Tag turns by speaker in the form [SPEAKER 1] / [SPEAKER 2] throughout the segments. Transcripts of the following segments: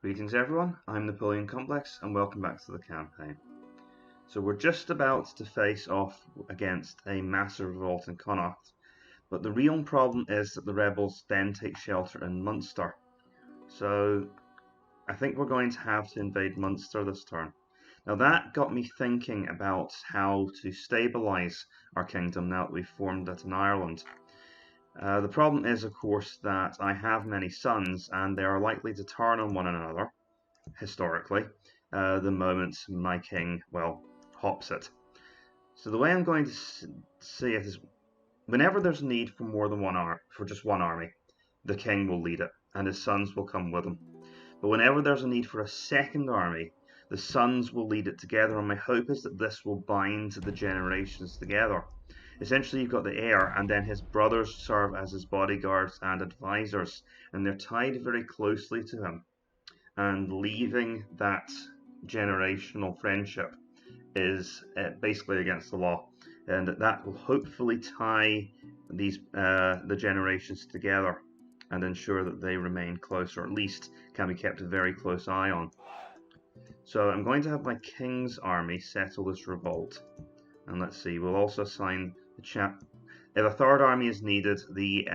[SPEAKER 1] Greetings everyone, I'm Napoleon Complex and welcome back to the campaign. So we're just about to face off against a massive revolt in Connacht, but the real problem is that the rebels then take shelter in Munster. So I think we're going to have to invade Munster this turn. Now that got me thinking about how to stabilise our kingdom now that we've formed it in Ireland. The problem is, of course, that I have many sons and they are likely to turn on one another, historically, the moment my king, well, hops it. So the way I'm going to see it is, whenever there's need for more than for just one army, the king will lead it, and his sons will come with him. But whenever there's a need for a second army, the sons will lead it together, and my hope is that this will bind the generations together. Essentially, you've got the heir, and then his brothers serve as his bodyguards and advisors, and they're tied very closely to him. And leaving that generational friendship is basically against the law, and that will hopefully tie the generations together and ensure that they remain close, or at least can be kept a very close eye on. So I'm going to have my king's army settle this revolt, and let's see, we'll also assign the if a third army is needed, the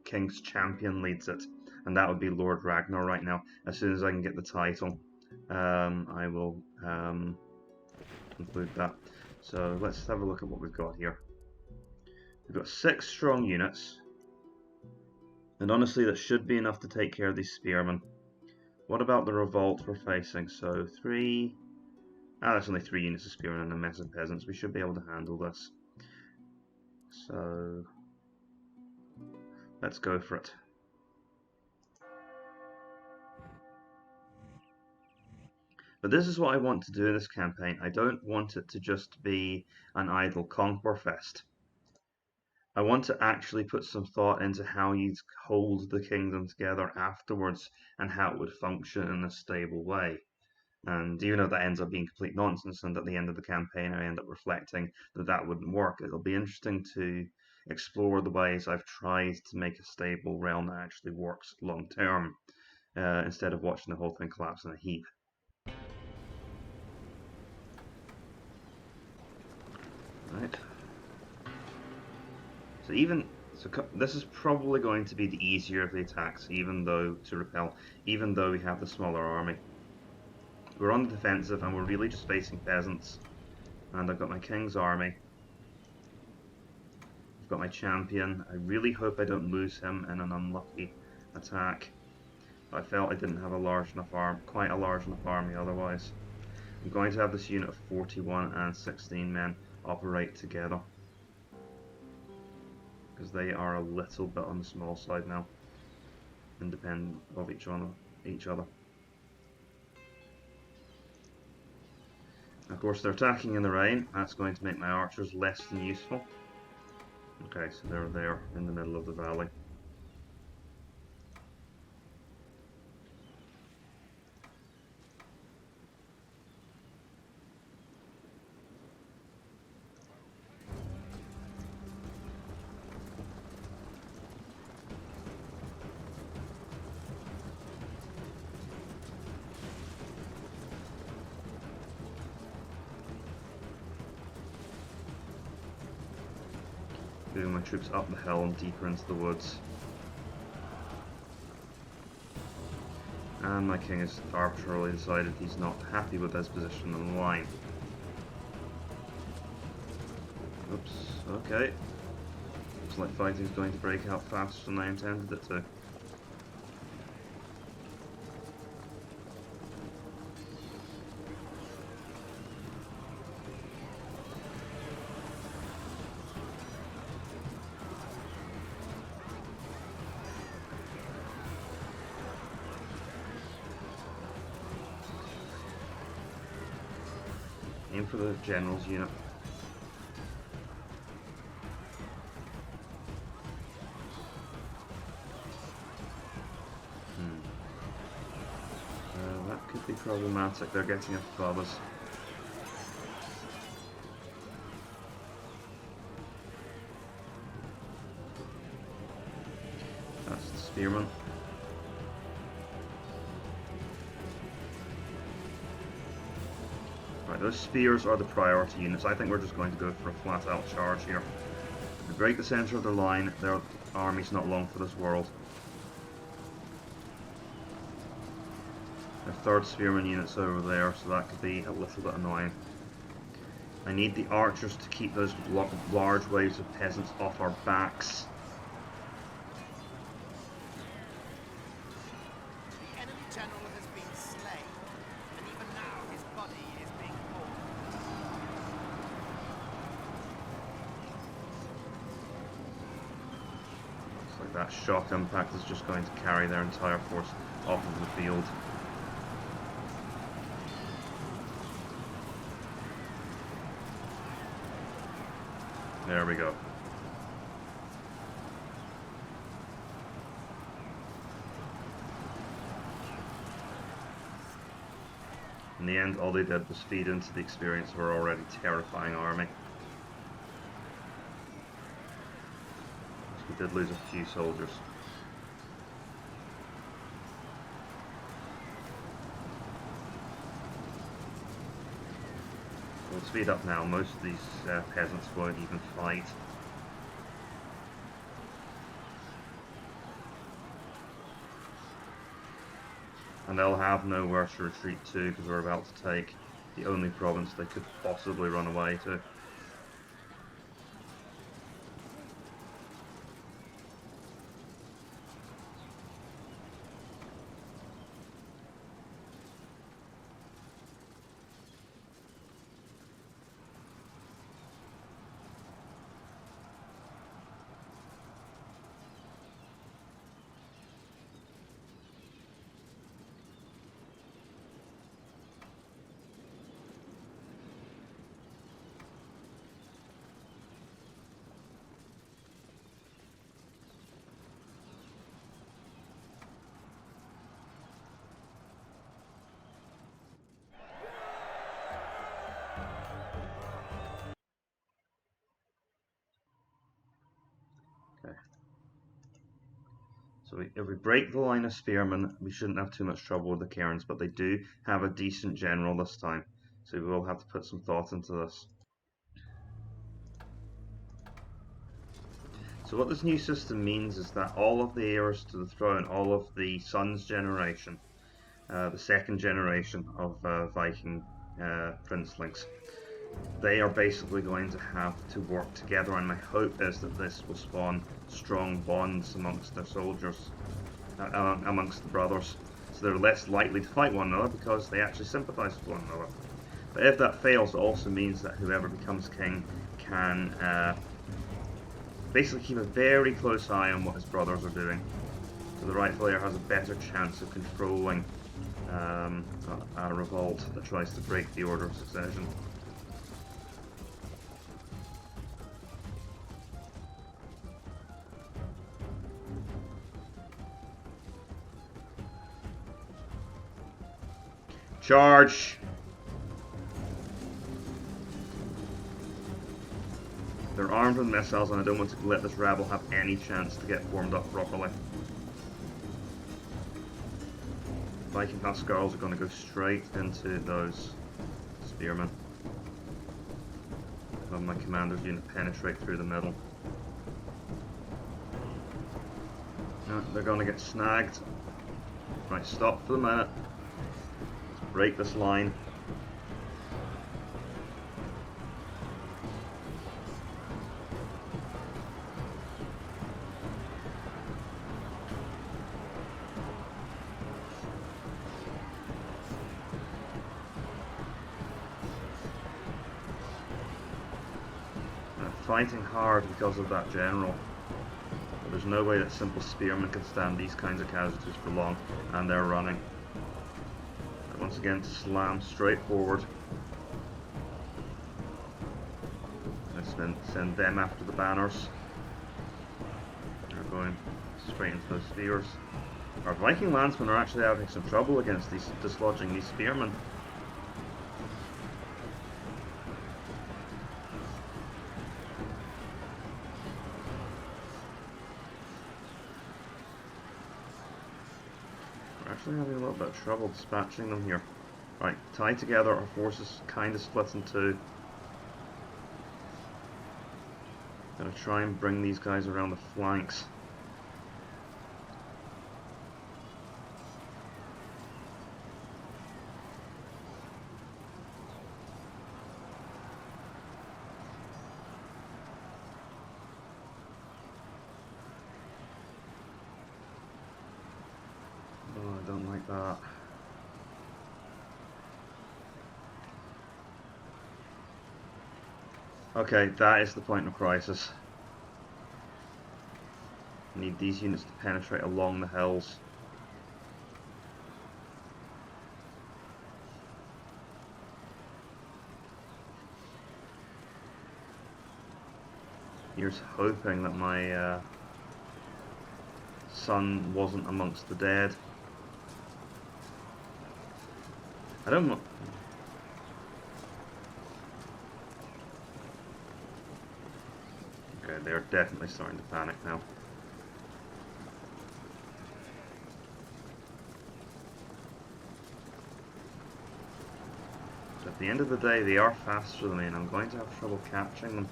[SPEAKER 1] king's champion leads it, and that would be Lord Ragnar right now. As soon as I can get the title, I will include that. So let's have a look at what we've got here. We've got 6 strong units, and honestly that should be enough to take care of these spearmen. What about the revolt we're facing? So 3... that's only 3 units of spearmen and a mess of peasants. We should be able to handle this. So let's go for it. But this is what I want to do in this campaign. I don't want it to just be an idle conquer fest. I want to actually put some thought into how you'd hold the kingdom together afterwards and how it would function in a stable way. And even though that ends up being complete nonsense, and at the end of the campaign I end up reflecting that that wouldn't work, it'll be interesting to explore the ways I've tried to make a stable realm that actually works long term, instead of watching the whole thing collapse in a heap. Right. So this is probably going to be the easier of the attacks, to repel, even though we have the smaller army. We're on the defensive and we're really just facing peasants. And I've got my king's army. I've got my champion. I really hope I don't lose him in an unlucky attack. I felt I didn't have quite a large enough army otherwise. I'm going to have this unit of 41 and 16 men operate together, because they are a little bit on the small side now, independent of each other. Of course, they're attacking in the rain. That's going to make my archers less than useful. Okay, so they're there in the middle of the valley. Moving my troops up the hill and deeper into the woods. And my king has arbitrarily decided he's not happy with his position on the line. Oops, okay. Looks like fighting's going to break out faster than I intended it to. Aim for the general's unit. That could be problematic. They're getting a fathers. That's the spearman. Right, those spears are the priority units. I think we're just going to go for a flat-out charge here. We break the centre of their line. Their army's not long for this world. Their third spearman unit's over there, so that could be a little bit annoying. I need the archers to keep those large waves of peasants off our backs.
[SPEAKER 2] The enemy general has been slain, and even now his body is being borne.
[SPEAKER 1] Looks like that shock impact is just going to carry their entire force off of the field. There we go. In the end, all they did was feed into the experience of our already terrifying army. We did lose a few soldiers. We'll speed up now. Most of these peasants won't even fight. And they'll have nowhere to retreat to because we're about to take the only province they could possibly run away to. So if we break the line of spearmen, we shouldn't have too much trouble with the cairns, but they do have a decent general this time, so we will have to put some thought into this. So what this new system means is that all of the heirs to the throne, all of the son's generation, the second generation of Viking princelings, they are basically going to have to work together, and my hope is that this will spawn strong bonds amongst their soldiers, amongst the brothers, so they're less likely to fight one another because they actually sympathise with one another. But if that fails, it also means that whoever becomes king can basically keep a very close eye on what his brothers are doing, so the rightful heir has a better chance of controlling a revolt that tries to break the order of succession. Charge! They're armed with missiles, and I don't want to let this rabble have any chance to get warmed up properly. Viking Huscarls are going to go straight into those spearmen. Have my commander's unit penetrate through the middle. No, they're going to get snagged. Right, stop for the minute. Let's break this line. Fighting hard because of that general. But there's no way that simple spearmen can stand these kinds of casualties for long, and they're running. But once again, slam straight forward. Let's then send them after the banners. They're going straight into those spears. Our Viking landsmen are actually having some trouble against these, dislodging these spearmen. Actually having a little bit of trouble dispatching them here. Right, tied together, our forces kind of splits in two. Gonna try and bring these guys around the flanks. Oh, I don't like that. Okay, that is the point of crisis. I need these units to penetrate along the hills. Here's hoping that my son wasn't amongst the dead. I don't know. Okay, they're definitely starting to panic now. But at the end of the day, they are faster than me, and I'm going to have trouble catching them.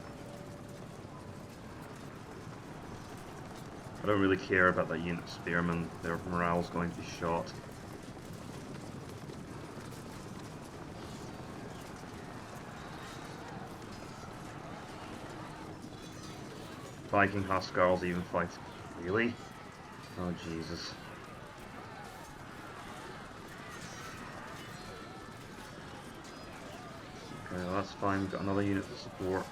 [SPEAKER 1] I don't really care about that unit of spearmen. Their morale's going to be shot. Viking Huskarls even fight. Really? Oh, Jesus. Okay, well, that's fine. We've got another unit to support.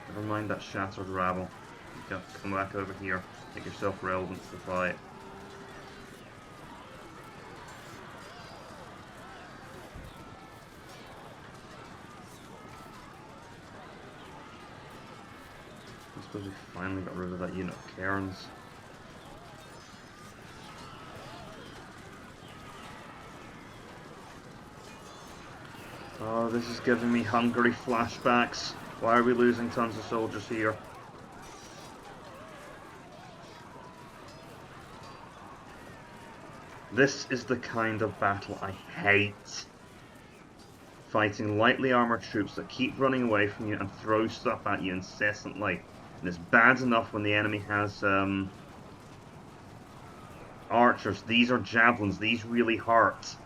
[SPEAKER 1] Never mind that shattered rabble. You've got to come back over here. Make yourself relevant to the fight. I suppose we finally got rid of that unit of cairns. Oh, this is giving me Hungary flashbacks. Why are we losing tons of soldiers here? This is the kind of battle I hate. Fighting lightly armoured troops that keep running away from you and throw stuff at you incessantly. And it's bad enough when the enemy has archers. These are javelins. These really hurt.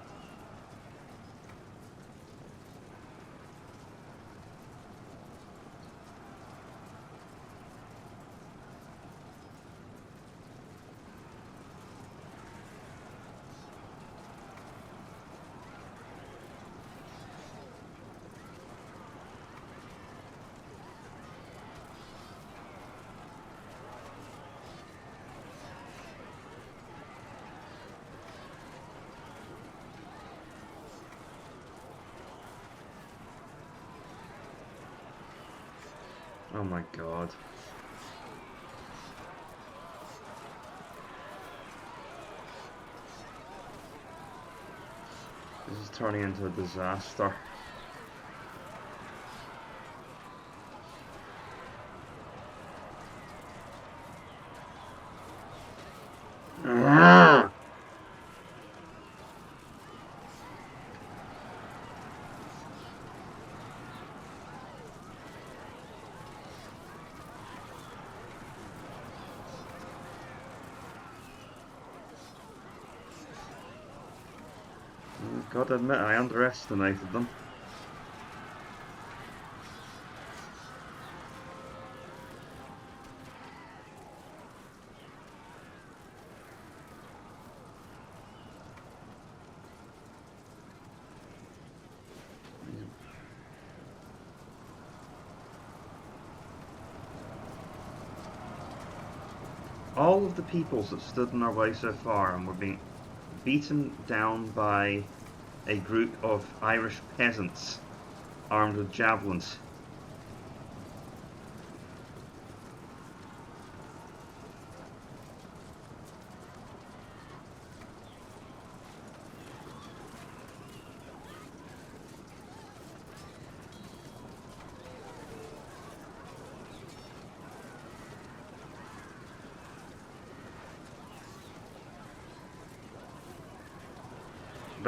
[SPEAKER 1] Oh my god. This is turning into a disaster. Gotta admit, I underestimated them. All of the peoples that stood in our way so far and were being beaten down by a group of Irish peasants armed with javelins.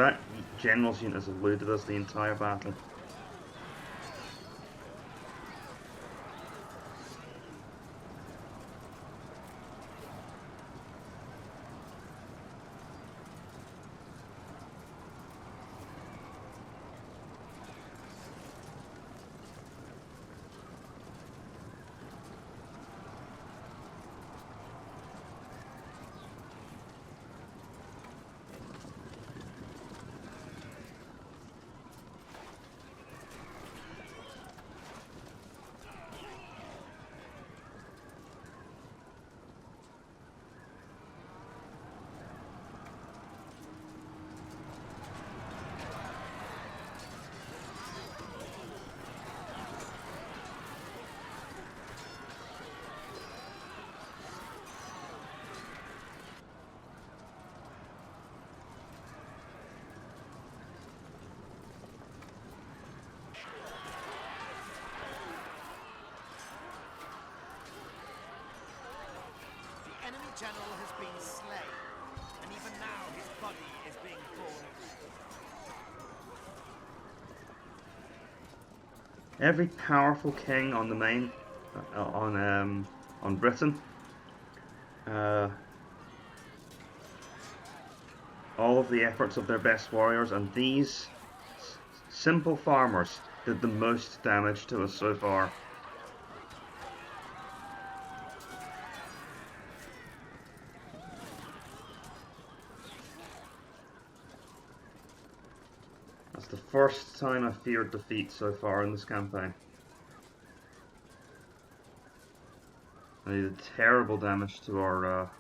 [SPEAKER 1] that general's unit has eluded us the entire battle.
[SPEAKER 2] General has been slain, and even now his body is being borne away.
[SPEAKER 1] Every powerful king on the main, on Britain, all of the efforts of their best warriors, and these simple farmers did the most damage to us so far. That's the first time I've feared defeat so far in this campaign. I did terrible damage to our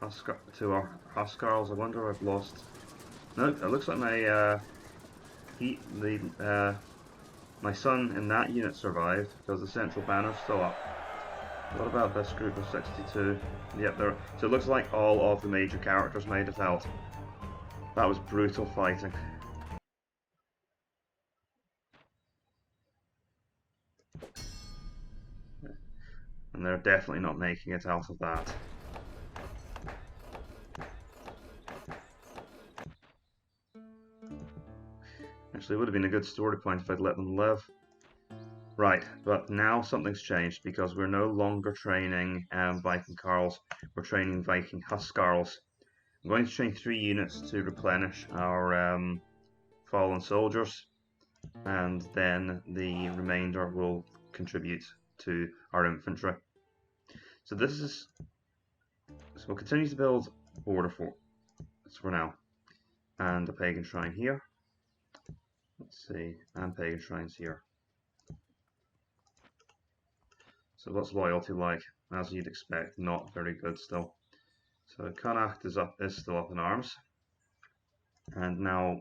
[SPEAKER 1] Huskarls. I wonder if I've lost. No, it looks like my my son in that unit survived because the central banner's still up. What about this group of 62? Yep, there. So it looks like all of the major characters made it out. That was brutal fighting. And they're definitely not making it out of that. Actually, it would have been a good story point if I'd let them live. Right, but now something's changed because we're no longer training Viking Carls, we're training Viking Huskarls. I'm going to train 3 units to replenish our fallen soldiers, and then the remainder will contribute to our infantry. So we'll continue to build border forts for now, and a pagan shrine here. Let's see, and pagan shrines here. So what's loyalty like? As you'd expect, not very good still. So Connacht is still up in arms, and now,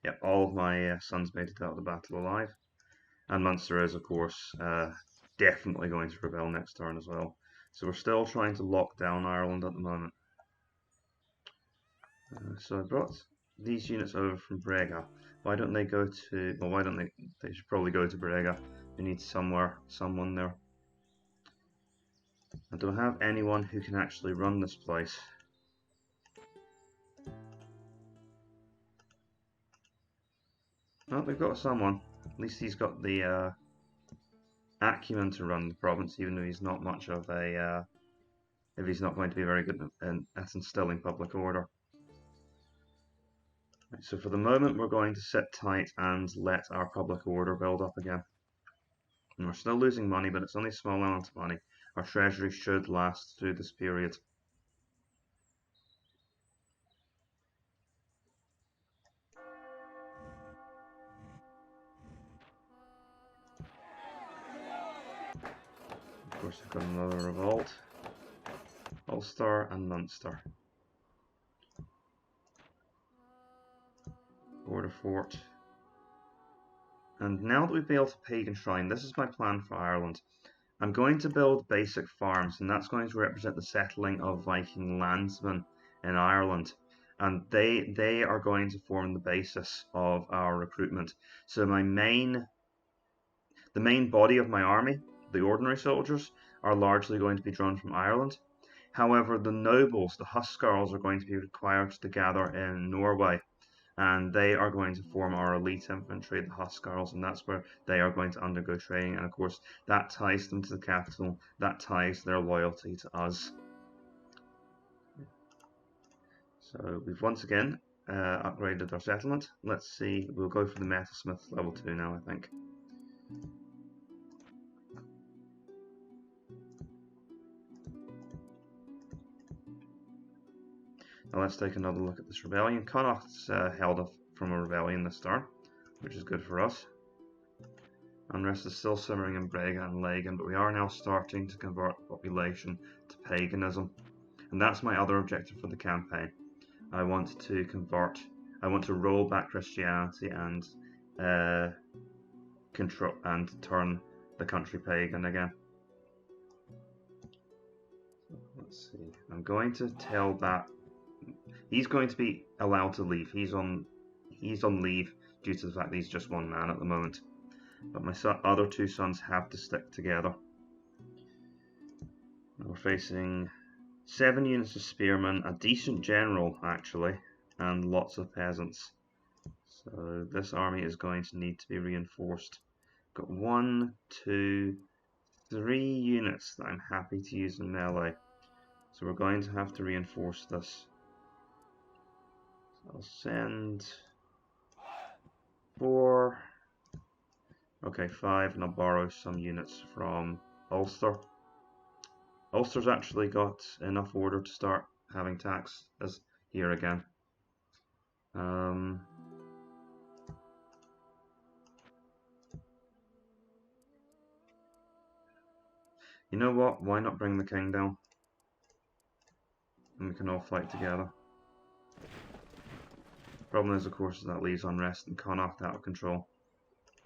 [SPEAKER 1] yep, all of my sons made it out of the battle alive, and Munster is, of course, definitely going to rebel next turn as well. So we're still trying to lock down Ireland at the moment. So I brought these units over from Brega. Why don't they go to? Well, why don't they? They should probably go to Brega. We need someone there. I don't have anyone who can actually run this place. Oh, we've got someone. At least he's got the acumen to run the province, even though he's not much of a. If he's not going to be very good at instilling public order. Right, so for the moment, we're going to sit tight and let our public order build up again. And we're still losing money, but it's only a small amount of money. Our treasury should last through this period. Of course, we've got another revolt. Ulster and Munster. Border fort. And now that we've built a pagan shrine, this is my plan for Ireland. I'm going to build basic farms, and that's going to represent the settling of Viking landsmen in Ireland. And they are going to form the basis of our recruitment. So the main body of my army, the ordinary soldiers, are largely going to be drawn from Ireland. However, the nobles, the Huskarls, are going to be required to gather in Norway. and they are going to form our elite infantry, the Huskarls, and that's where they are going to undergo training, and of course that ties them to the capital, that ties their loyalty to us. So we've once again upgraded our settlement. Let's see, we'll go for the metalsmith level 2 now, I think. Now let's take another look at this rebellion. Connacht's held off from a rebellion this turn, which is good for us. Unrest is still simmering in Brega and Lagan, but we are now starting to convert the population to paganism. And that's my other objective for the campaign. I want to roll back Christianity and control and turn the country pagan again. Let's see. I'm going to tell that he's going to be allowed to leave. He's on leave due to the fact that he's just one man at the moment. But my other two sons have to stick together. We're facing 7 units of spearmen, a decent general actually, and lots of peasants. So this army is going to need to be reinforced. Got 1, 2, 3 units that I'm happy to use in melee. So we're going to have to reinforce this. So I'll send 4, okay 5, and I'll borrow some units from Ulster. Ulster's actually got enough order to start having tax as here again. You know what? Why not bring the king down? And we can all fight together. Problem is, of course, that leaves unrest and Connacht out of control.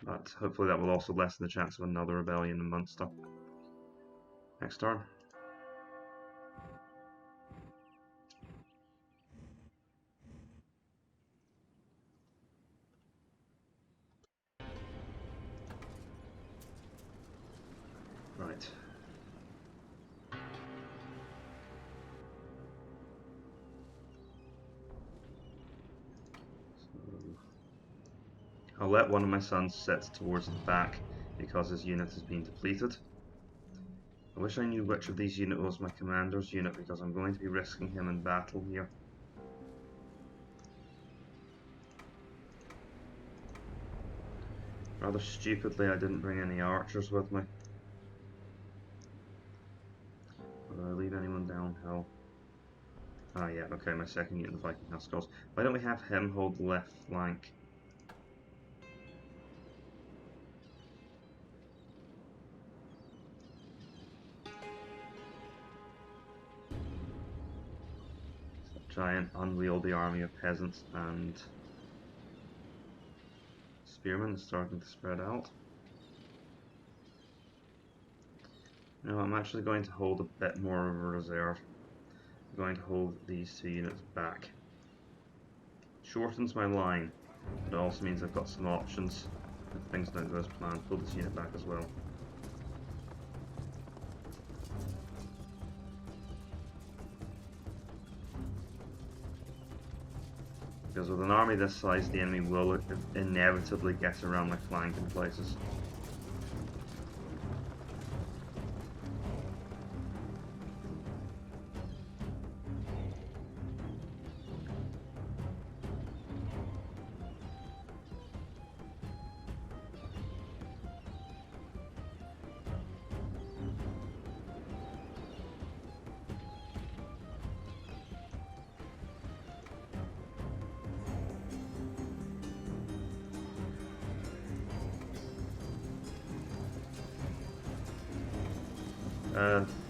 [SPEAKER 1] But hopefully that will also lessen the chance of another rebellion in Munster. Next turn. Right. I'll let one of my sons sit towards the back because his unit has been depleted. I wish I knew which of these units was my commander's unit because I'm going to be risking him in battle here. Rather stupidly, I didn't bring any archers with me. Did I leave anyone downhill? Ah yeah, okay, my second unit of Viking Huskarls. Why don't we have him hold the left flank? Giant unwieldy army of peasants and spearmen is starting to spread out. No, I'm actually going to hold a bit more of a reserve. I'm going to hold these 2 units back. Shortens my line, but it also means I've got some options if things don't go as planned. Pull this unit back as well. Because with an army this size, the enemy will inevitably get around my flank in places.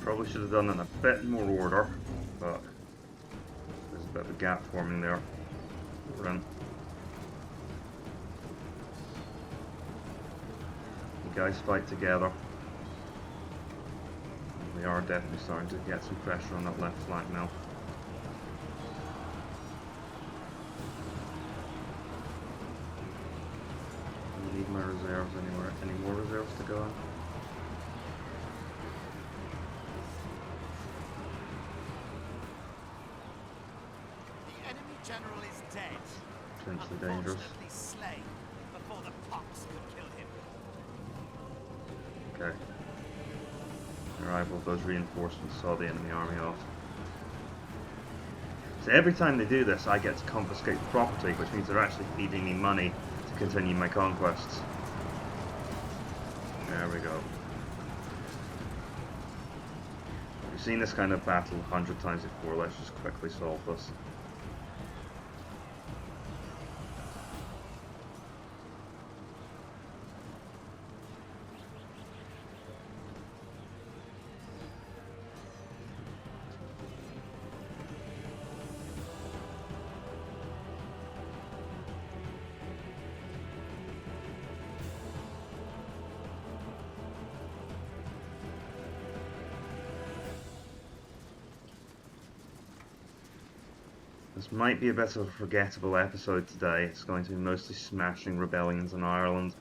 [SPEAKER 1] Probably should have done it in a bit more order, but there's a bit of a gap forming there. We're in. You guys fight together. We are definitely starting to get some pressure on that left flank now. I need my reserves anywhere. Any more reserves to go in?
[SPEAKER 2] General is dead.
[SPEAKER 1] potentially dangerous.
[SPEAKER 2] Unfortunately slain before the pox could kill him.
[SPEAKER 1] Okay. The arrival of those reinforcements saw the enemy army off. So every time they do this, I get to confiscate property, which means they're actually feeding me money to continue my conquests. There we go. We've seen this kind of battle 100 times before, let's just quickly solve this. This might be a bit of a forgettable episode today. It's going to be mostly smashing rebellions in Ireland.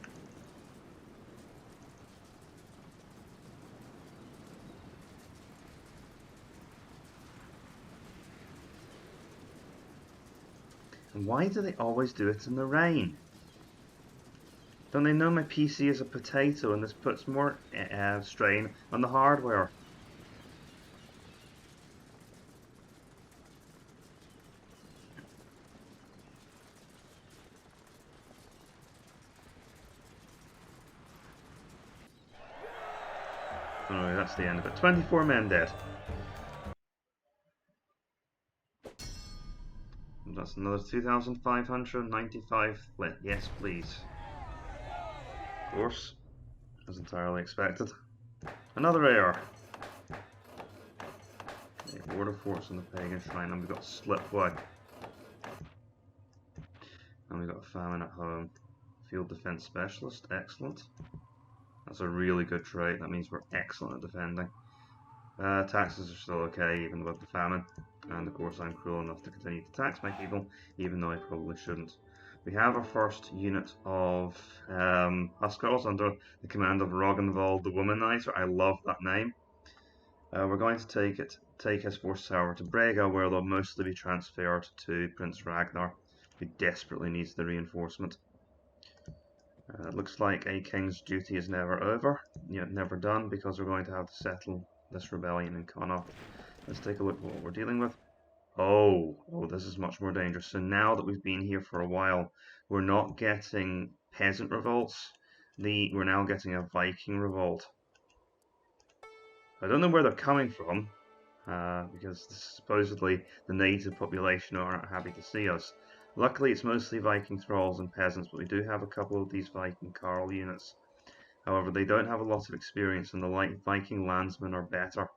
[SPEAKER 1] And why do they always do it in the rain? Don't they know my PC is a potato and this puts more strain on the hardware? Oh, that's the end of it. 24 men dead. That's another 2,595 lit. Yes, please. Of course. As entirely expected. Another error. Okay, Border Forts on the Pagan Shrine, and we've got Slipway. And we've got Famine at home. Field Defense Specialist, excellent. That's a really good trait, that means we're excellent at defending. Taxes are still okay, even with the famine. And of course I'm cruel enough to continue to tax my people, even though I probably shouldn't. We have our first unit of Huskars under the command of Roggenwald the Womanizer. I love that name. We're going to take his forces however to Brega, where they'll mostly be transferred to Prince Ragnar, who desperately needs the reinforcement. It looks like a king's duty is never over, yet never done, because we're going to have to settle this rebellion in Connacht. Let's take a look at what we're dealing with. Oh, this is much more dangerous. So now that we've been here for a while, we're not getting peasant revolts. We're now getting a Viking revolt. I don't know where they're coming from, because supposedly the native population aren't happy to see us. Luckily, it's mostly Viking thralls and peasants, but we do have a couple of these Viking Carl units. However, they don't have a lot of experience, and the Viking landsmen are better.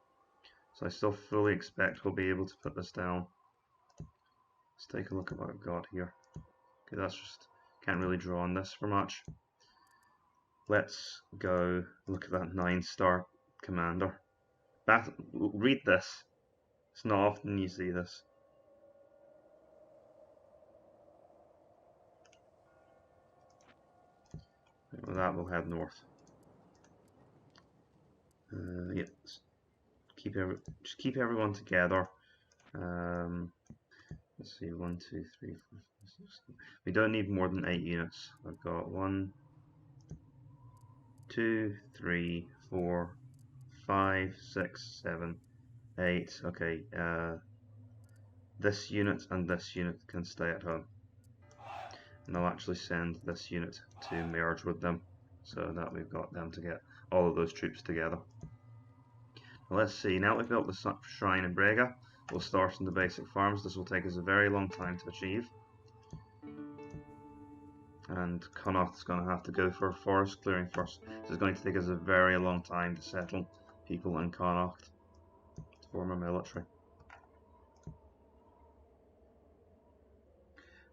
[SPEAKER 1] So I still fully expect we'll be able to put this down. Let's take a look at what I've got here. Okay, that's just, can't really draw on this for much. Let's go look at that 9-star commander. Read this. It's not often you see this. With that, we'll head north. Yeah, just keep everyone together. Let's see, 1, 2, 3, 4, 5, 6, 7. We don't need more than 8 units. I've got 1, 2, 3, 4, 5, 6, 7, 8. Okay, this unit and this unit can stay at home. And I'll actually send this unit to merge with them, so that we've got them to get all of those troops together. Let's see, now we've built the shrine in Brega, we'll start on the basic farms. This will take us a very long time to achieve. And Connacht's going to have to go for forest clearing first. So it's going to take us a very long time to settle people in Connacht to form a military.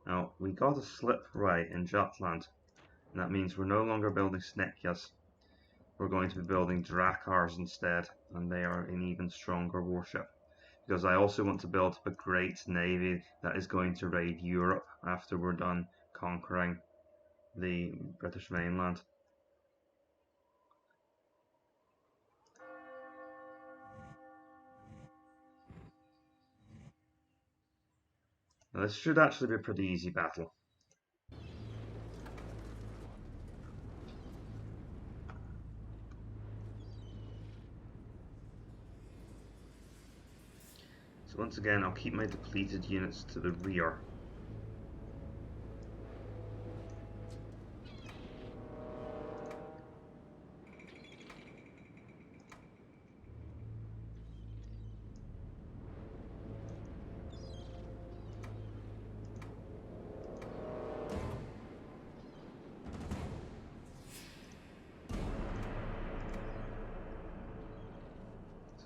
[SPEAKER 1] Now, we got a slip right in Jutland, and that means we're no longer building Snekyas. We're going to be building Drakars instead, and they are an even stronger warship. Because I also want to build a great navy that is going to raid Europe after we're done conquering the British mainland. Now, this should actually be a pretty easy battle. So once again, I'll keep my depleted units to the rear.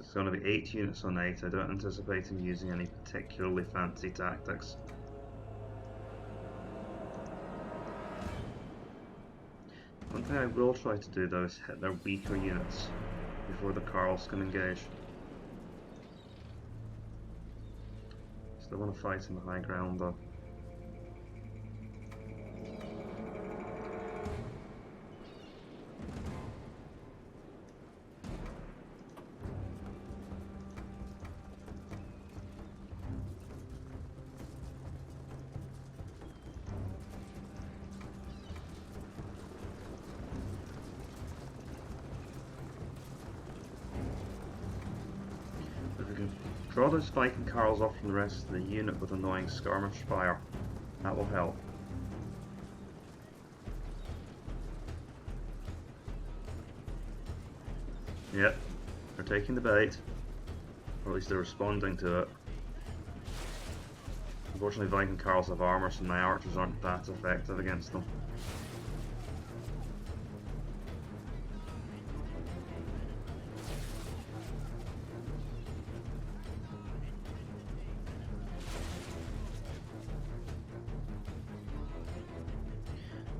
[SPEAKER 1] It's going to be 8 units on 8. I don't anticipate him using any particularly fancy tactics. One thing I will try to do though is hit their weaker units before the Carls can engage. Still want to fight in the high ground though. Draw those Viking Carls off from the rest of the unit with annoying skirmish fire. That will help. Yep, they're taking the bait. Or at least they're responding to it. Unfortunately, Viking Carls have armor, so my archers aren't that effective against them.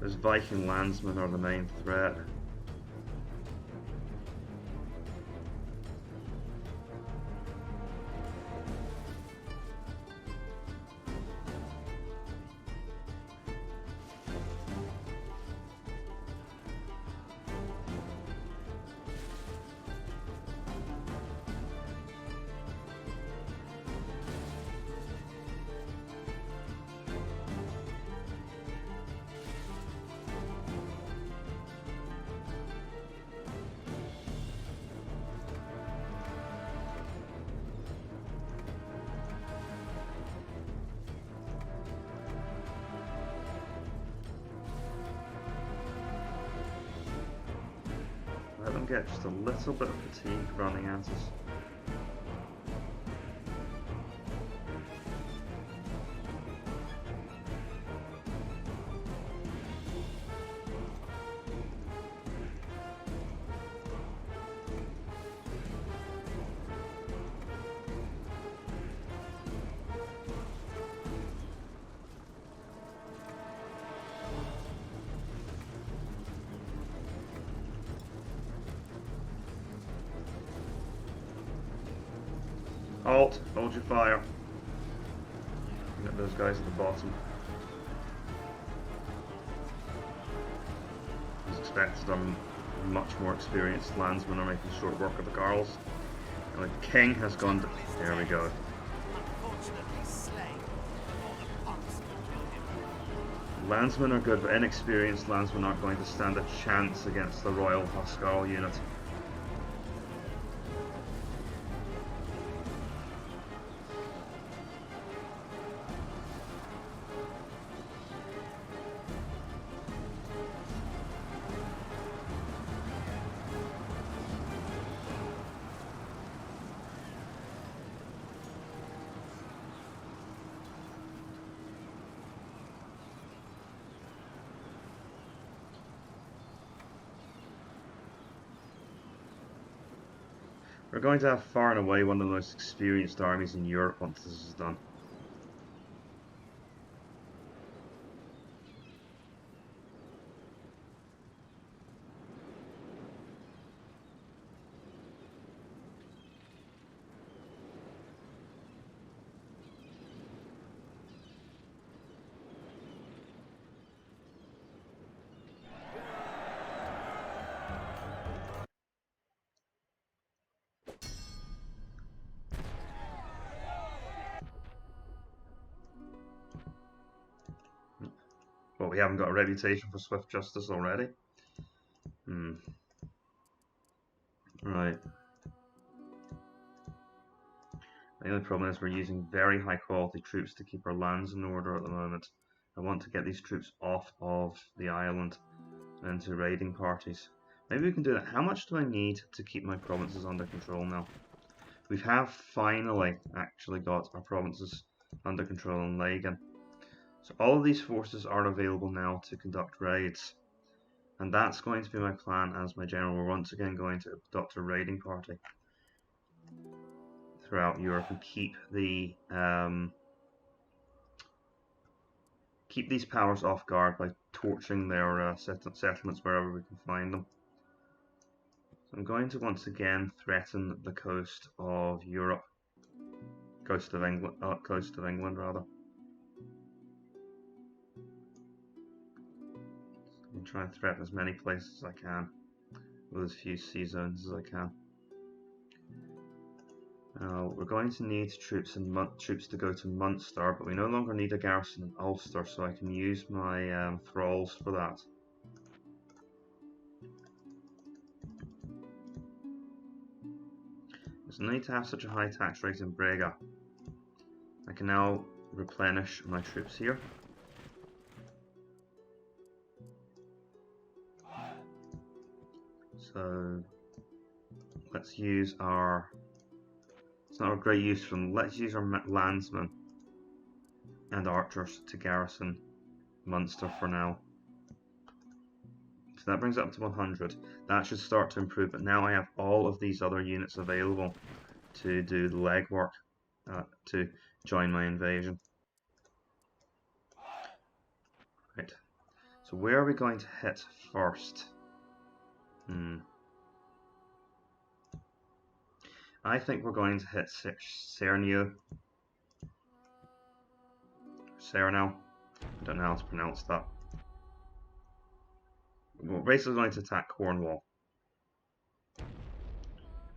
[SPEAKER 1] Those Viking landsmen are the main threat. Let them get just a little bit of fatigue running at us. Halt! Hold your fire. Get those guys at the bottom. As expected, I'm much more experienced landsmen are making short work of the Carls. And the king has gone to... There we go.
[SPEAKER 2] Unfortunately slain, or the punks will kill him.
[SPEAKER 1] Landsmen are good, but inexperienced landsmen aren't going to stand a chance against the Royal Huscarl unit. We're going to have far and away one of the most experienced armies in Europe once this is done. Well, we haven't got a reputation for swift justice already. Right. The only problem is we're using very high quality troops to keep our lands in order at the moment. I want to get these troops off of the island and into raiding parties. Maybe we can do that. How much do I need to keep my provinces under control now? We have finally actually got our provinces under control in Lagan. So all of these forces are available now to conduct raids. And that's going to be my plan as my general. We're once again going to adopt a raiding party throughout Europe and keep these powers off guard by torching their settlements wherever we can find them. So I'm going to once again threaten the coast of Europe, coast of England rather. I'm trying to threaten as many places as I can with as few sea zones as I can. We're going to need troops to go to Munster, but we no longer need a garrison in Ulster, so I can use my thralls for that. There's no need to have such a high tax rate in Brega. I can now replenish my troops here. So let's use our... It's not a great use for them. Let's use our landsmen and archers to garrison Munster for now. So that brings it up to 100. That should start to improve, but now I have all of these other units available to do the legwork to join my invasion. Right. So where are we going to hit first? I think we're going to hit Cernio. Cernel. I don't know how to pronounce that. We're basically going to attack Cornwall.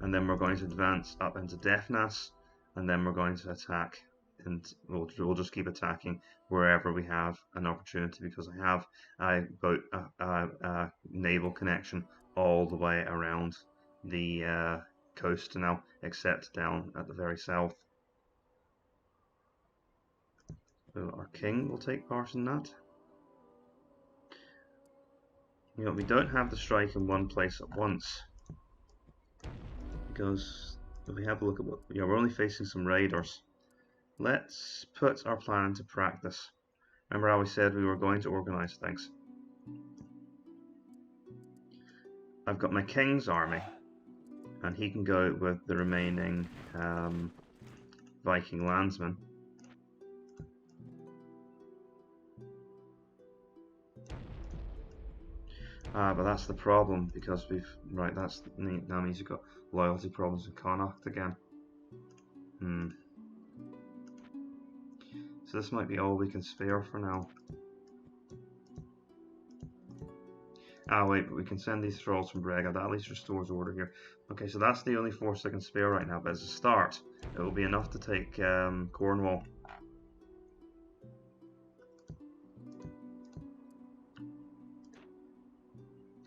[SPEAKER 1] And then we're going to advance up into Defnas, and then we're going to attack, and we'll just keep attacking wherever we have an opportunity, because I have a naval connection all the way around the coast now, except down at the very south. So our king will take part in that. You know, we don't have to strike in one place at once, because if we have a look at what, we're only facing some raiders. Let's put our plan into practice. Remember how we said we were going to organise things? I've got my king's army, and he can go with the remaining Viking landsmen. But that's the problem, because that means you've got loyalty problems with Connacht again. So this might be all we can spare for now. Wait, but we can send these thralls from Brega. That at least restores order here. Okay, so that's the only force I can spare right now, but as a start, it will be enough to take Cornwall.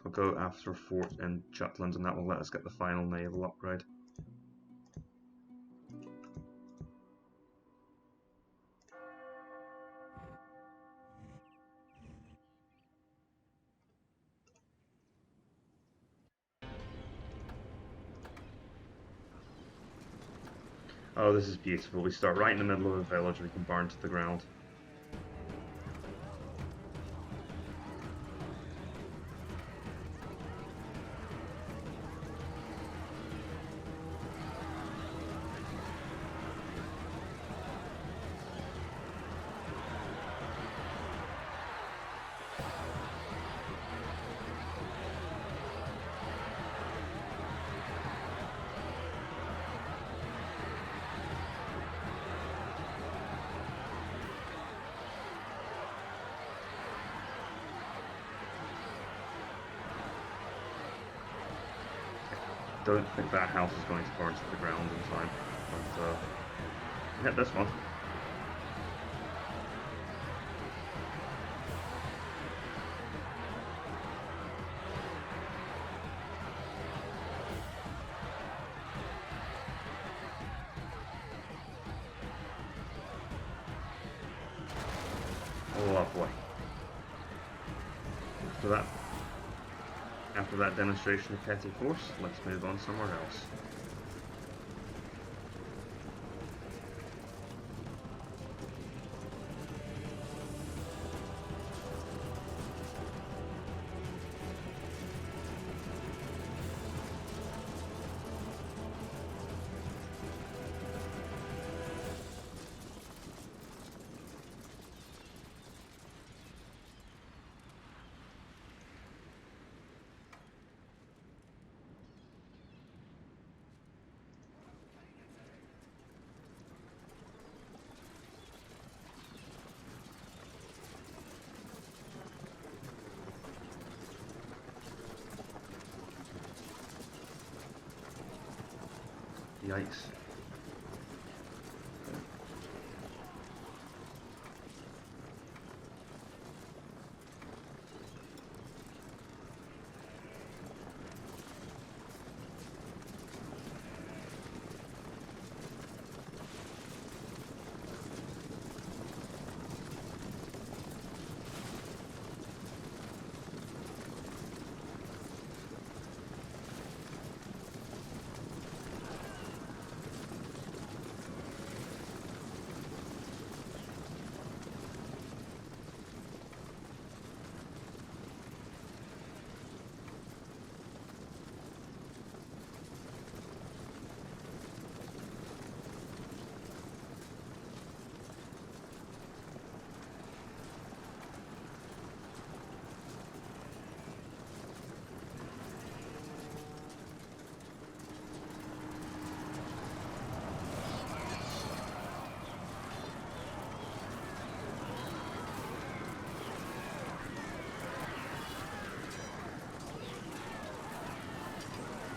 [SPEAKER 1] I'll go after a fort in Jutland, and that will let us get the final naval upgrade. Oh, this is beautiful. We start right in the middle of a village we can burn to the ground. Don't think that house is going to burn to the ground in time, but hit this one. boy. After that demonstration of petty force, let's move on somewhere else. Yikes.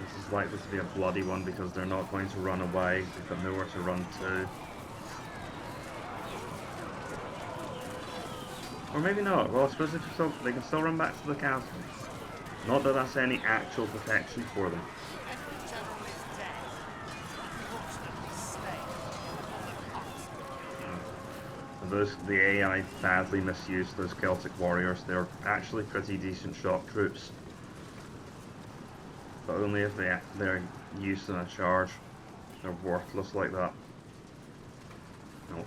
[SPEAKER 1] This is likely to be a bloody one because they're not going to run away. They've got nowhere to run to. Or maybe not. Well, I suppose they can still run back to the castle. Not that that's any actual protection for them.
[SPEAKER 2] Every general is dead. Unfortunately slain on the cost.
[SPEAKER 1] The AI badly misused those Celtic warriors. They're actually pretty decent shock troops. But only if they're used in a charge. They're worthless like that. Ouch.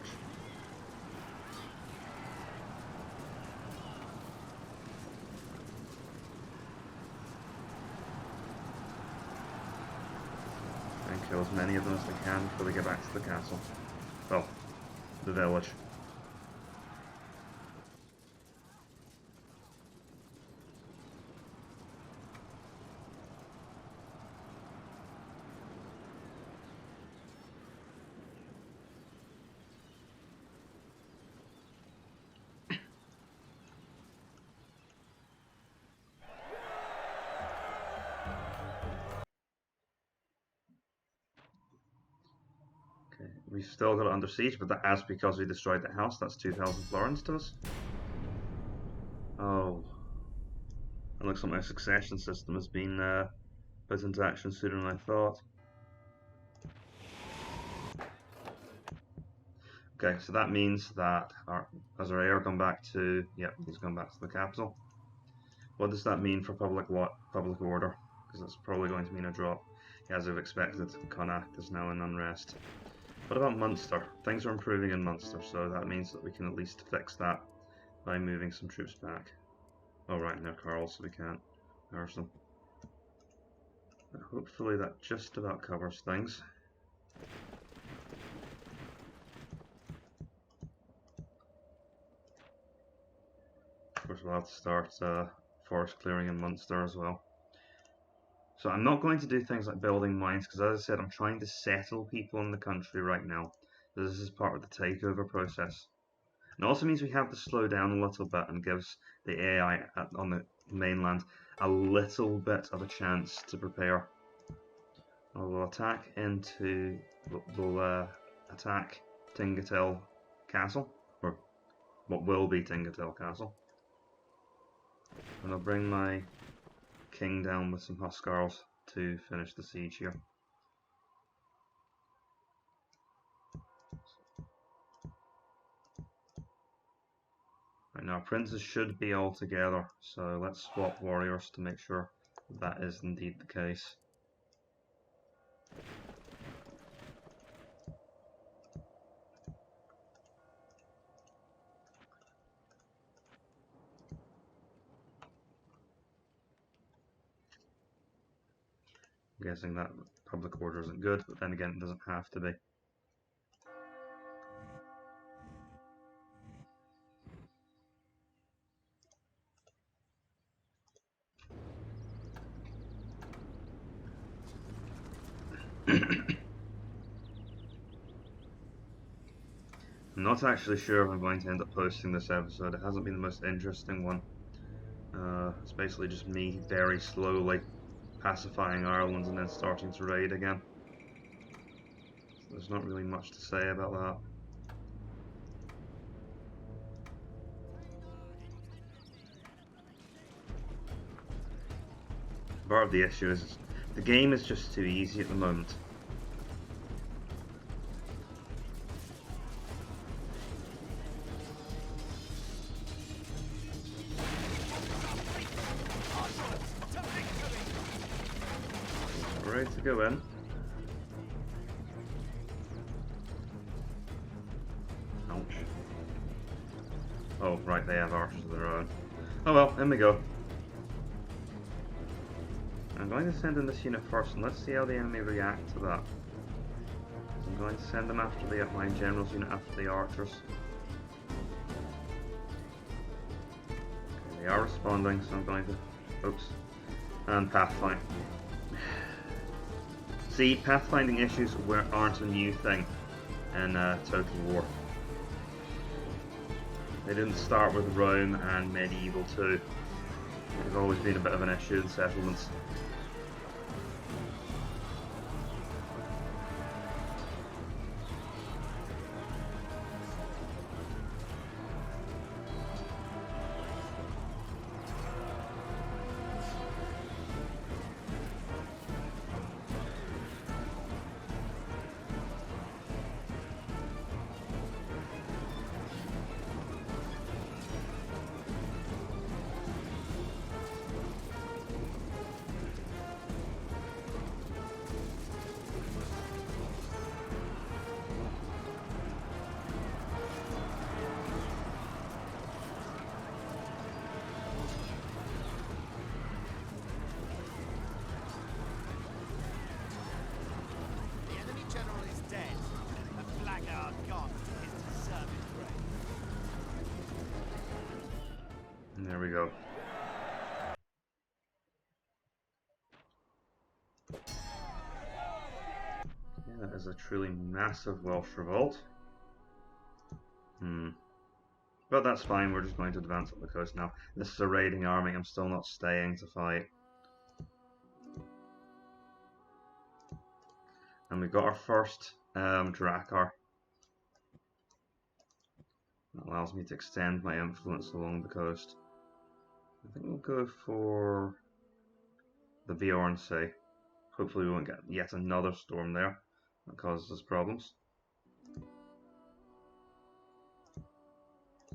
[SPEAKER 1] And kill as many of them as they can before they get back to the castle. Well, the village. We've still got it under siege, but that's because we destroyed the house. That's 2,000 florins to us. Oh. It looks like my succession system has been put into action sooner than I thought. Okay, so that means that has our heir gone back to... Yep, he's gone back to the capital. What does that mean for public order? Because that's probably going to mean a drop. As I've expected, Connacht is now in unrest. What about Munster? Things are improving in Munster, so that means that we can at least fix that by moving some troops back. Oh right, and they're Carl, so we can't nurse them. But hopefully that just about covers things. Of course we'll have to start forest clearing in Munster as well. So I'm not going to do things like building mines, because as I said, I'm trying to settle people in the country right now. This is part of the takeover process. It also means we have to slow down a little bit and gives the AI on the mainland a little bit of a chance to prepare. We'll attack attack Tingatel Castle, or what will be Tingatel Castle. And I'll bring my king down with some Huskarls to finish the siege here. Right, Our princes should be all together, so let's swap warriors to make sure that is indeed the case. I'm guessing that public order isn't good, but then again it doesn't have to be. I'm not actually sure if I'm going to end up posting this episode. It hasn't been the most interesting one. It's basically just me very slowly pacifying Ireland and then starting to raid again. So there's not really much to say about that. Part of the issue is the game is just too easy at the moment. We're ready to go in. Ouch. Oh, right, they have archers of their own. Oh well, in we go. I'm going to send in this unit first, and let's see how the enemy react to that. I'm going to send them after my general's unit after the archers. Okay, they are responding, so I'm going to... Oops. And pathfind. See, pathfinding issues aren't a new thing in Total War. They didn't start with Rome and Medieval too. They've always been a bit of an issue in settlements. There we go. Yeah, that is a truly massive Welsh revolt. But that's fine, we're just going to advance up the coast now. This is a raiding army, I'm still not staying to fight. And we've got our first Drakkar. That allows me to extend my influence along the coast. I think we'll go for the Bjornsea. Hopefully we won't get yet another storm there that causes us problems.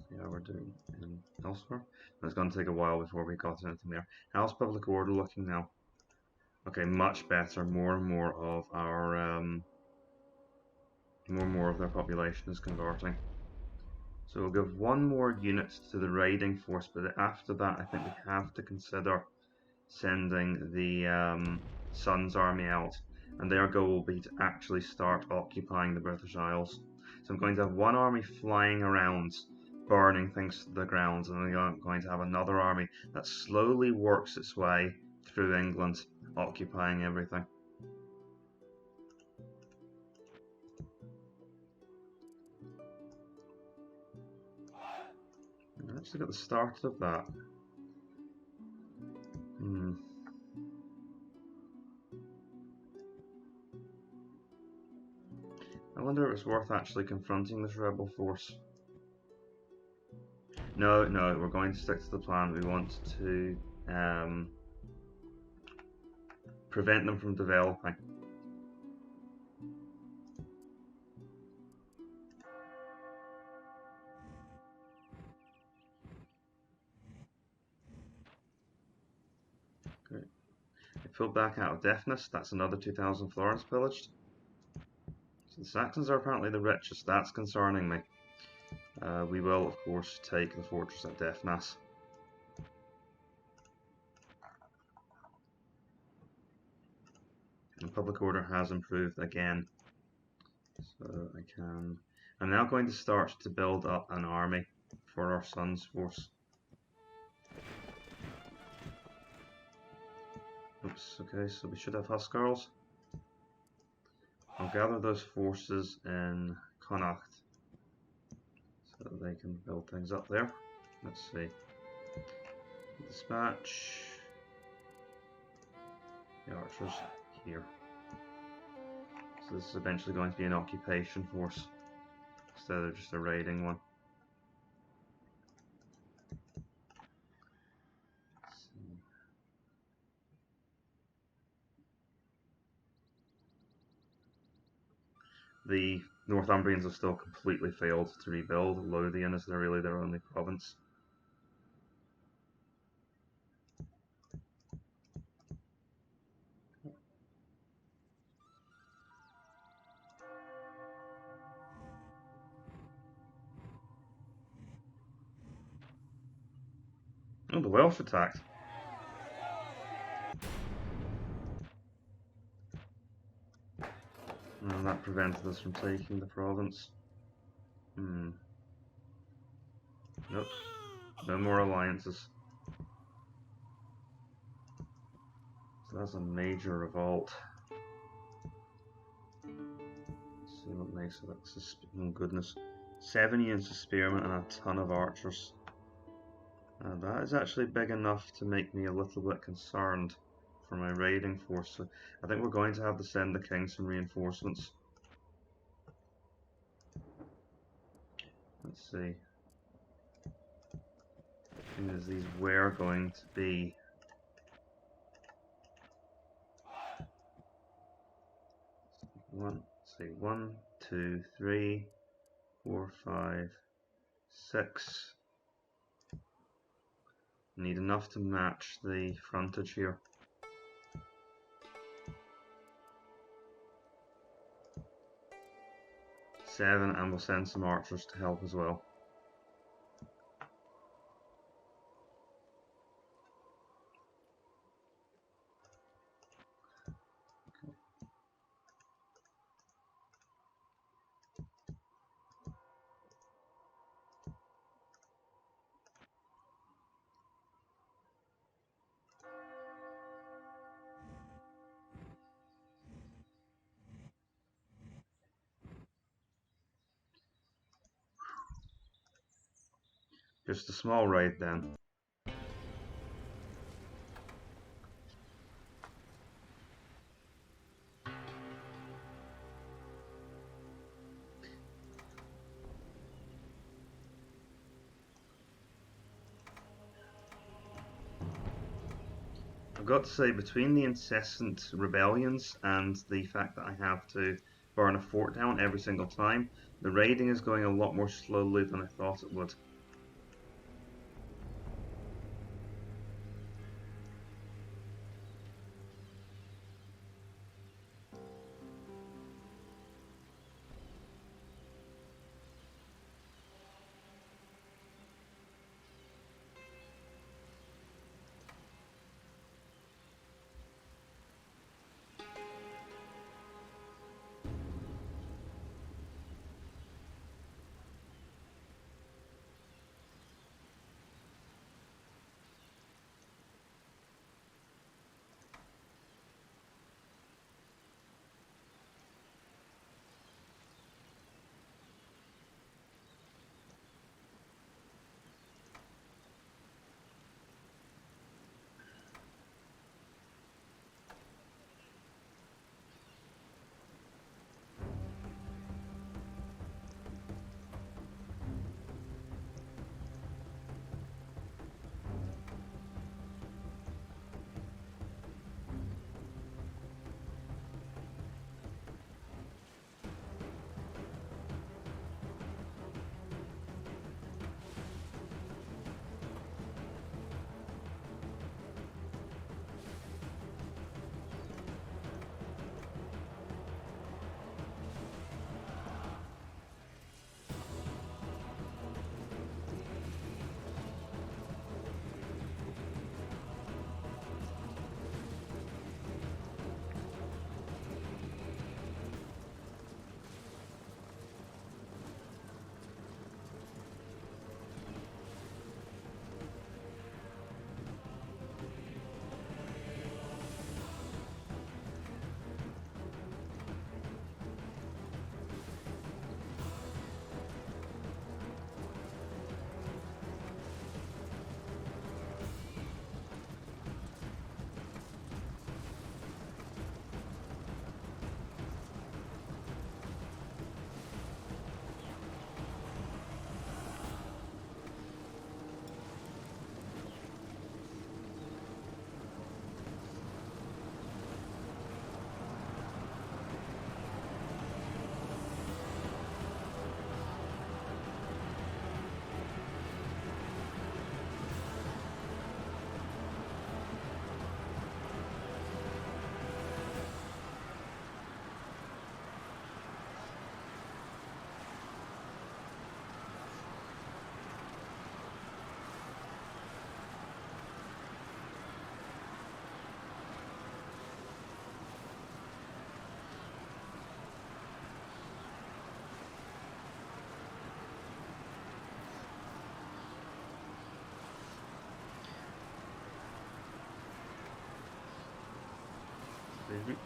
[SPEAKER 1] See how we're doing elsewhere. It's going to take a while before we got anything there. How's public order looking now? Okay, much better. More and more of our their population is converting. So we'll give one more unit to the raiding force, but after that I think we have to consider sending the Sun's army out, and their goal will be to actually start occupying the British Isles. So I'm going to have one army flying around, burning things to the ground, and I'm going to have another army that slowly works its way through England, occupying everything. I actually got the start of that. I wonder if it's worth actually confronting this rebel force. No, we're going to stick to the plan. We want to prevent them from developing. pulled back out of deafness. That's another 2,000 florins pillaged. So the Saxons are apparently the richest. That's concerning me. We will, of course, take the fortress at Defnas. And public order has improved again. So I can... I'm now going to start to build up an army for our son's force. Oops, okay, so we should have Huskarls. I'll gather those forces in Connacht so they can build things up there. Let's see. Dispatch the archers here. So this is eventually going to be an occupation force instead of just a raiding one. The Northumbrians have still completely failed to rebuild. Lothian is really their only province. Oh, the Welsh attacked. And that prevented us from taking the province. Nope. No more alliances. So that's a major revolt. Let's see what makes it. Oh goodness. 7 units of spearmen and a ton of archers. That is actually big enough to make me a little bit concerned for my raiding force. So I think we're going to have to send the king some reinforcements. Let's see. Because these were going to be one, two, three, 4, 5, 6. Need enough to match the frontage here. 7, and we'll send some archers to help as well. Just a small raid then. I've got to say, between the incessant rebellions and the fact that I have to burn a fort down every single time, the raiding is going a lot more slowly than I thought it would.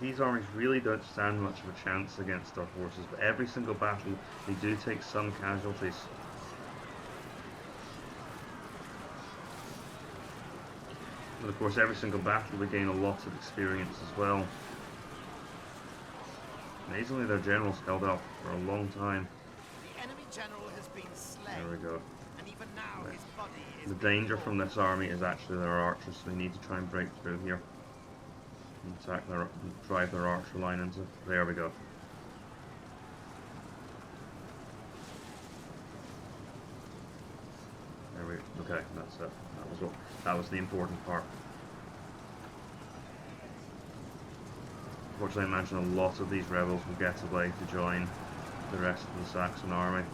[SPEAKER 1] These armies really don't stand much of a chance against our forces, but every single battle they do take some casualties. And of course, every single battle we gain a lot of experience as well. Amazingly, their generals held up for a long time.
[SPEAKER 2] The enemy general has been slain.
[SPEAKER 1] There we go.
[SPEAKER 2] And even now his body is
[SPEAKER 1] The danger from this army is actually their archers, so they need to try and break through here. And attack their, drive their archer line into. There we go. There we. Okay, that's it. That was the important part. Unfortunately, I imagine a lot of these rebels will get away to join the rest of the Saxon army.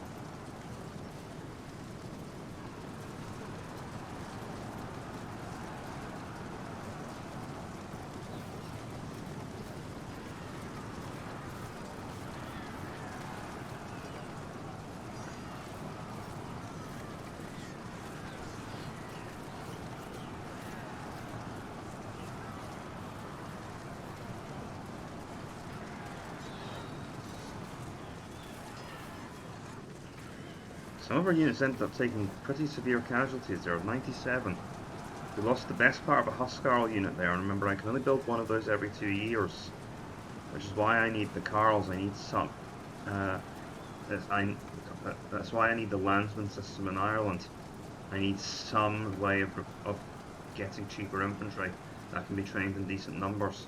[SPEAKER 1] Some of our units ended up taking pretty severe casualties there, of 97. We lost the best part of a Huscarl unit there, and remember I can only build one of those every 2 years. Which is why I need the Carls, I need some... that's why I need the Landsman system in Ireland. I need some way of getting cheaper infantry that can be trained in decent numbers.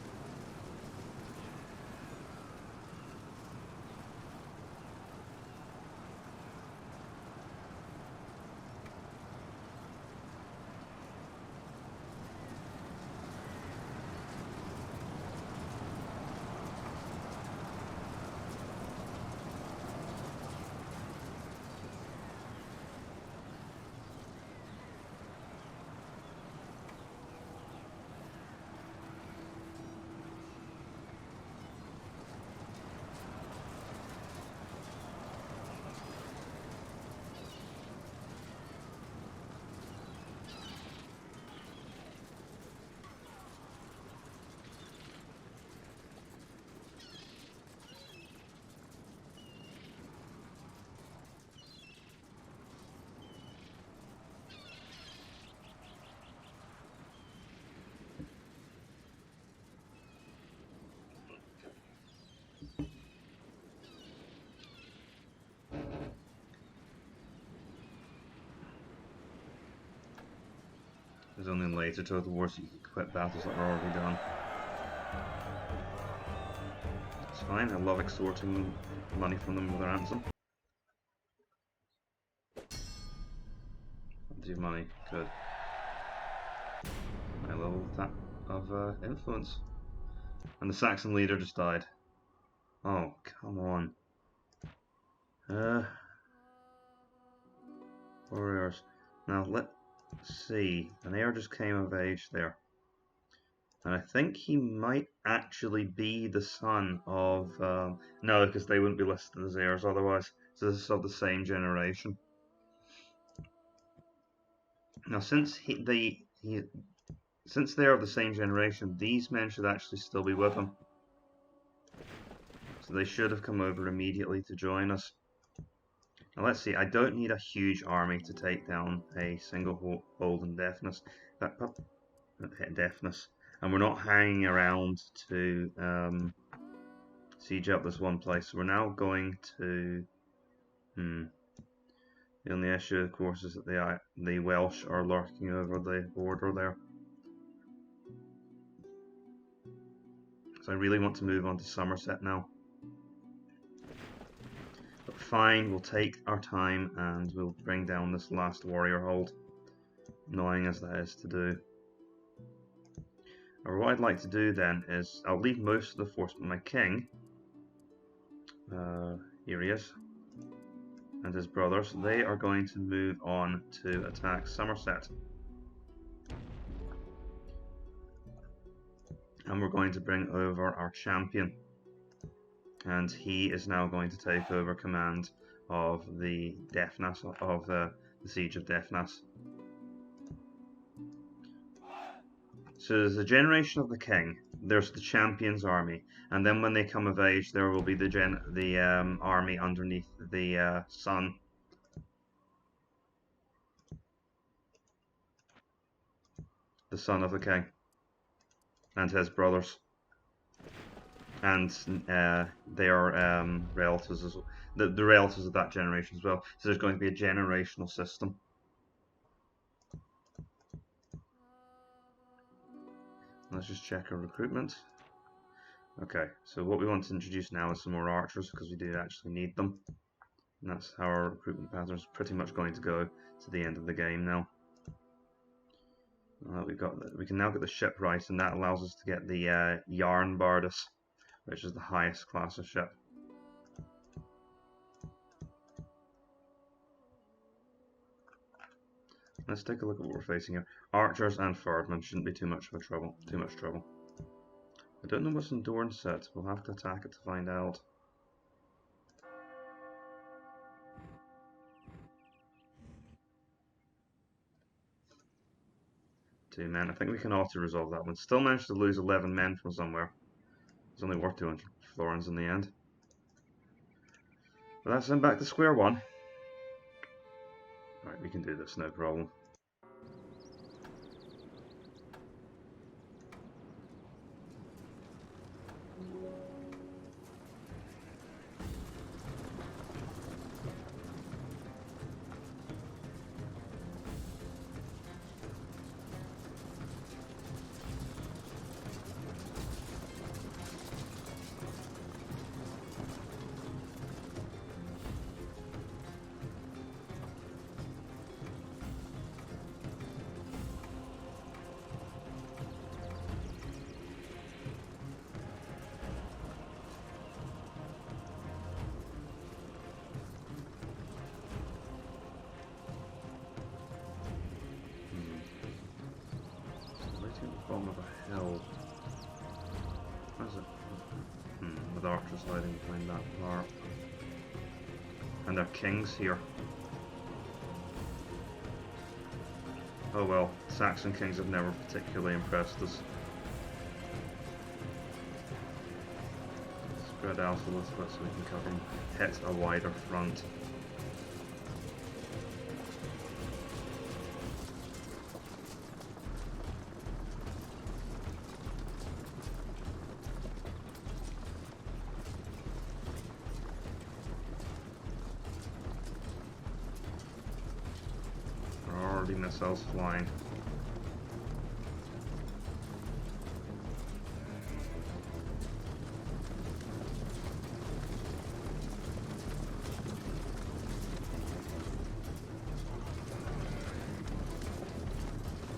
[SPEAKER 1] There's only in later Total Wars you can quit battles that are already done. It's fine, I love extorting money from them with a ransom. Plenty of money, good. My level of influence. And the Saxon leader just died. Oh, come on. Warriors. Now let's see. An heir just came of age there. And I think he might actually be the son of... no, because they wouldn't be listed as heirs otherwise. So this is of the same generation. Now, since since they're of the same generation, these men should actually still be with him. So they should have come over immediately to join us. Now let's see, I don't need a huge army to take down a single hold in deafness. And we're not hanging around to siege up this one place. So we're now going to... The only issue, of course, is that the Welsh are lurking over the border there. So I really want to move on to Somerset now. But fine, we'll take our time and we'll bring down this last warrior hold. Annoying as that is to do. Or what I'd like to do then is, I'll leave most of the force, but my king, here he is, and his brothers, they are going to move on to attack Somerset. And we're going to bring over our champion. And he is now going to take over command of the Deafness, of the Siege of Deafness. So there's a generation of the king, there's the champions army, and then when they come of age, there will be the army underneath the sun. The son of the king, and his brothers, and they are relatives as well. The relatives of that generation as well. So there's going to be a generational system. Let's just check our recruitment. Okay, so what we want to introduce now is some more archers, because we do actually need them. And that's how our recruitment pattern is pretty much going to go to the end of the game now. We can now get the ship right, and that allows us to get the Yarn Bardus, which is the highest class of ship. Let's take a look at what we're facing here. Archers and Fardmen shouldn't be too much trouble. I don't know what's in Dorn's set. We'll have to attack it to find out. 2 men. I think we can auto-resolve that one. Still managed to lose 11 men from somewhere. It's only worth 200 florins in the end. But that's then back to square one. Alright, we can do this, no problem. Bottom of a hill. Where's it? With archers hiding behind that part. And their kings here. Oh well, Saxon kings have never particularly impressed us. Spread out a little bit so we can cover them. Hit a wider front. Missiles flying.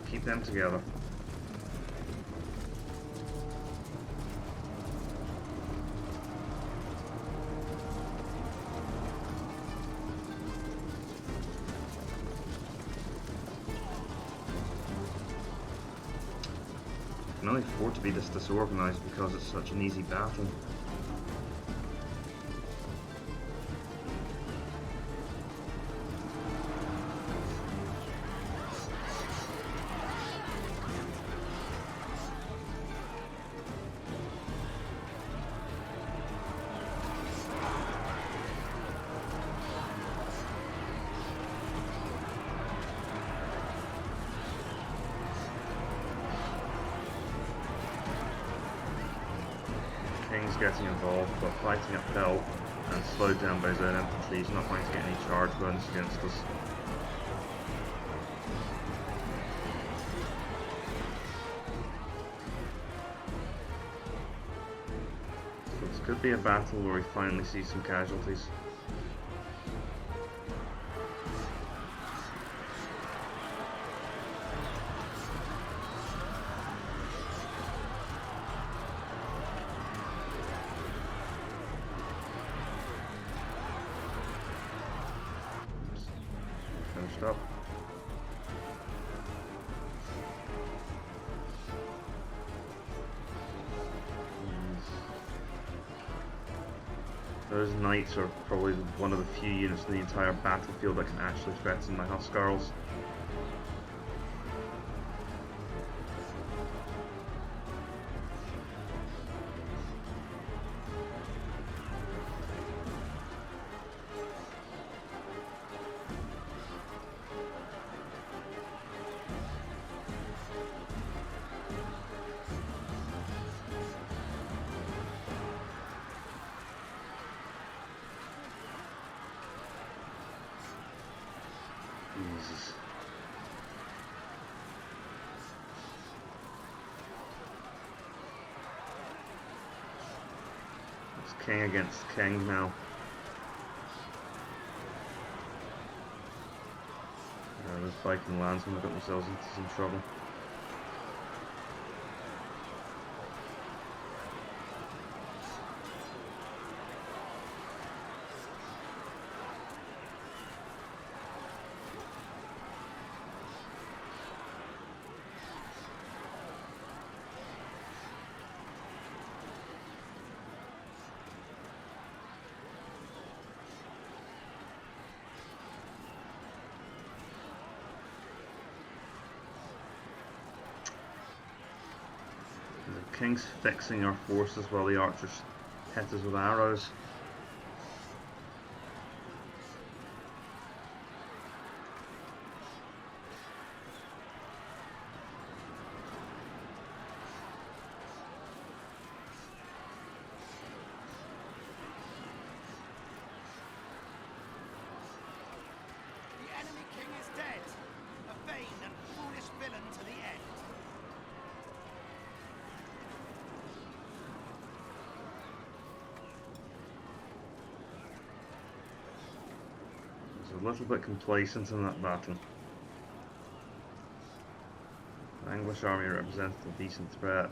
[SPEAKER 1] Keep them together. I can only afford to be this disorganized because it's such an easy battle. King's getting involved, but fighting uphill and slowed down by his own infantry. He's not going to get any charge bonus against us. So this could be a battle where we finally see some casualties. Up. Those knights are probably one of the few units in the entire battlefield that can actually threaten my Huskarls. Jesus. It's king against king now. Those Viking landsmen have got themselves into some trouble. The king's fixing our forces while the archers hit us with arrows.
[SPEAKER 2] The enemy king is dead. A vain and foolish villain to the end.
[SPEAKER 1] I was a little bit complacent in that battle. The English army represented a decent threat.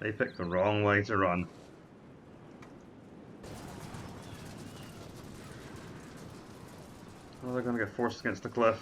[SPEAKER 1] They picked the wrong way to run. Oh, they're going to get forced against the cliff.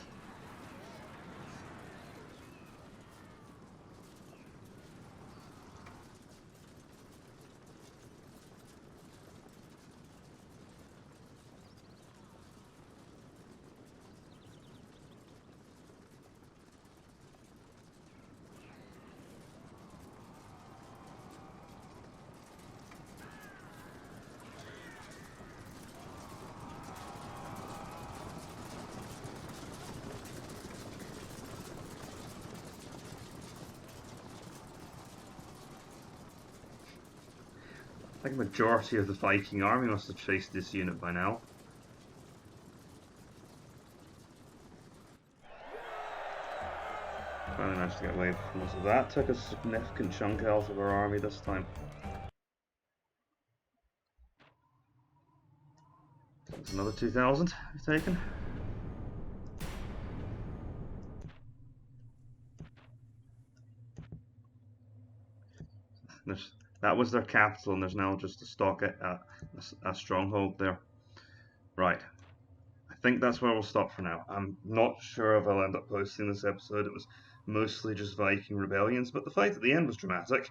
[SPEAKER 1] I think a majority of the Viking army must have chased this unit by now. Finally managed to get away from most of that. Took a significant chunk out of our army this time. That's another 2,000 we've taken. That was their capital, and there's now just a stronghold there. Right. I think that's where we'll stop for now. I'm not sure if I'll end up posting this episode. It was mostly just Viking rebellions, but the fight at the end was dramatic.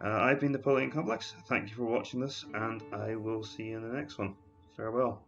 [SPEAKER 1] I've been Napoleon Complex. Thank you for watching this, and I will see you in the next one. Farewell.